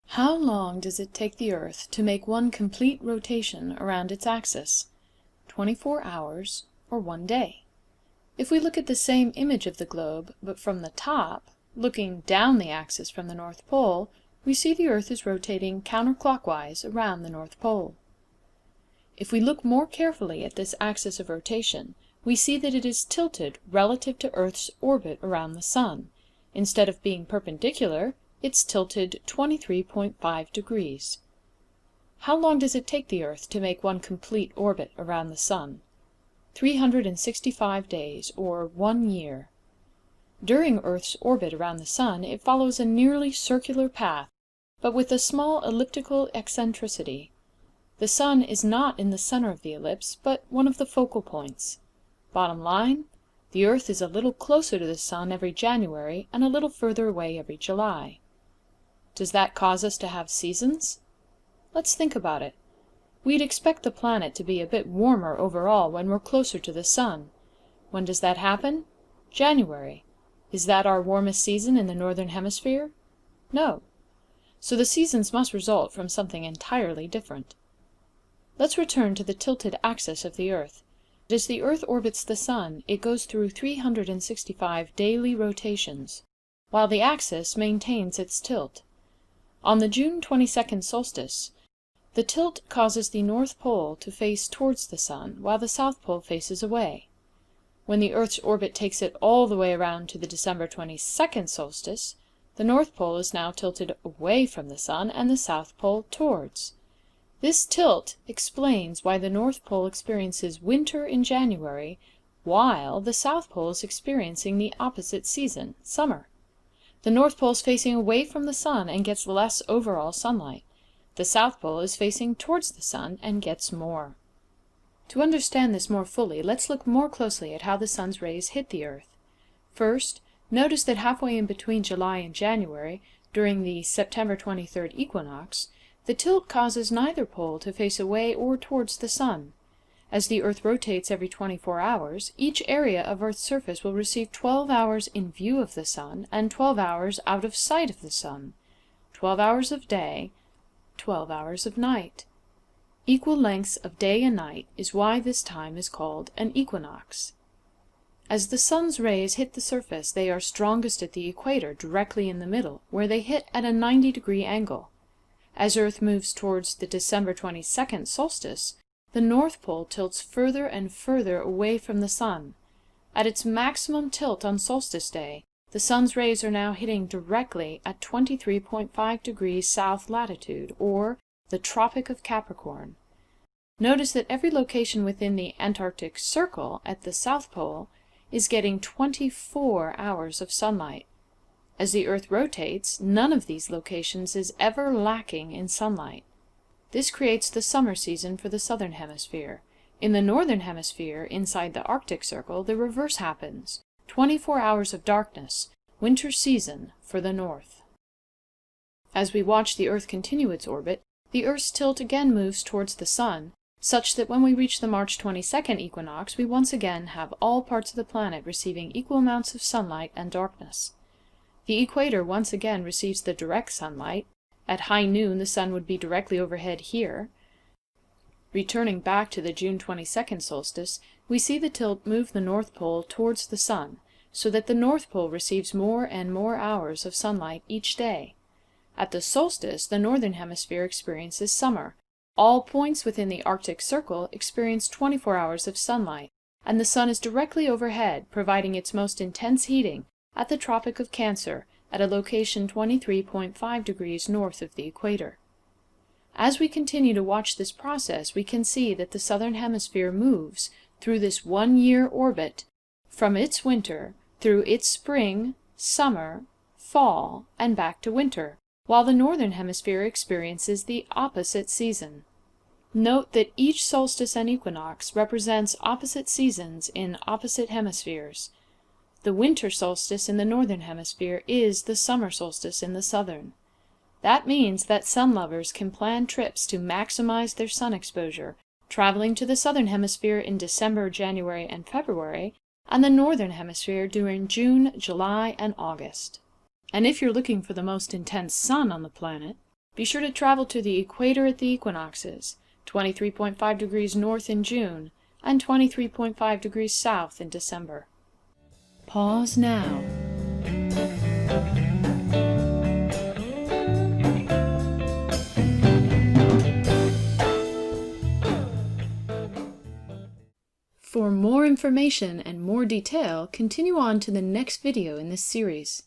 How long does it take the Earth to make one complete rotation around its axis? 24 hours or 1 day? If we look at the same image of the globe, but from the top, looking down the axis from the North Pole, we see the Earth is rotating counterclockwise around the North Pole. If we look more carefully at this axis of rotation, we see that it is tilted relative to Earth's orbit around the Sun. Instead of being perpendicular, it's tilted 23.5 degrees. How long does it take the Earth to make one complete orbit around the Sun? 365 days, or 1 year. During Earth's orbit around the Sun, it follows a nearly circular path, but with a small elliptical eccentricity. The Sun is not in the center of the ellipse, but one of the focal points. Bottom line, the Earth is a little closer to the Sun every January and a little further away every July. Does that cause us to have seasons? Let's think about it. We'd expect the planet to be a bit warmer overall when we're closer to the Sun. When does that happen? January. Is that our warmest season in the Northern Hemisphere? No. So the seasons must result from something entirely different. Let's return to the tilted axis of the Earth. As the Earth orbits the Sun, it goes through 365 daily rotations, while the axis maintains its tilt. On the June 22nd solstice, the tilt causes the North Pole to face towards the Sun, while the South Pole faces away. When the Earth's orbit takes it all the way around to the December 22nd solstice, the North Pole is now tilted away from the Sun and the South Pole towards. This tilt explains why the North Pole experiences winter in January, while the South Pole is experiencing the opposite season, summer. The North Pole is facing away from the Sun and gets less overall sunlight. The South Pole is facing towards the Sun and gets more. To understand this more fully, let's look more closely at how the Sun's rays hit the Earth. First, notice that halfway in between July and January, during the September 23rd equinox, the tilt causes neither pole to face away or towards the Sun. As the Earth rotates every 24 hours, each area of Earth's surface will receive 12 hours in view of the Sun and 12 hours out of sight of the Sun. 12 hours of day, 12 hours of night. Equal lengths of day and night is why this time is called an equinox. As the Sun's rays hit the surface, they are strongest at the equator, directly in the middle, where they hit at a 90-degree angle. As Earth moves towards the December 22nd solstice, the North Pole tilts further and further away from the Sun. At its maximum tilt on solstice day, the Sun's rays are now hitting directly at 23.5 degrees south latitude, or the Tropic of Capricorn. Notice that every location within the Antarctic Circle at the South Pole is getting 24 hours of sunlight. As the Earth rotates, none of these locations is ever lacking in sunlight. This creates the summer season for the Southern Hemisphere. In the Northern Hemisphere, inside the Arctic Circle, the reverse happens. 24 hours of darkness, winter season for the North. As we watch the Earth continue its orbit, the Earth's tilt again moves towards the Sun, such that when we reach the March 22nd equinox, we once again have all parts of the planet receiving equal amounts of sunlight and darkness. The equator once again receives the direct sunlight. At high noon, the Sun would be directly overhead here. Returning back to the June 22nd solstice, we see the tilt move the North Pole towards the Sun, so that the North Pole receives more and more hours of sunlight each day. At the solstice, the Northern Hemisphere experiences summer. All points within the Arctic Circle experience 24 hours of sunlight, and the Sun is directly overhead, providing its most intense heating at the Tropic of Cancer, at a location 23.5 degrees north of the equator. As we continue to watch this process, we can see that the Southern Hemisphere moves through this 1-year orbit from its winter through its spring, summer, fall, and back to winter, while the Northern Hemisphere experiences the opposite season. Note that each solstice and equinox represents opposite seasons in opposite hemispheres. The winter solstice in the Northern Hemisphere is the summer solstice in the Southern. That means that sun lovers can plan trips to maximize their sun exposure, traveling to the Southern Hemisphere in December, January, and February, and the Northern Hemisphere during June, July, and August. And if you're looking for the most intense sun on the planet, be sure to travel to the equator at the equinoxes, 23.5 degrees north in June and 23.5 degrees south in December. Pause now. For more information and more detail, continue on to the next video in this series.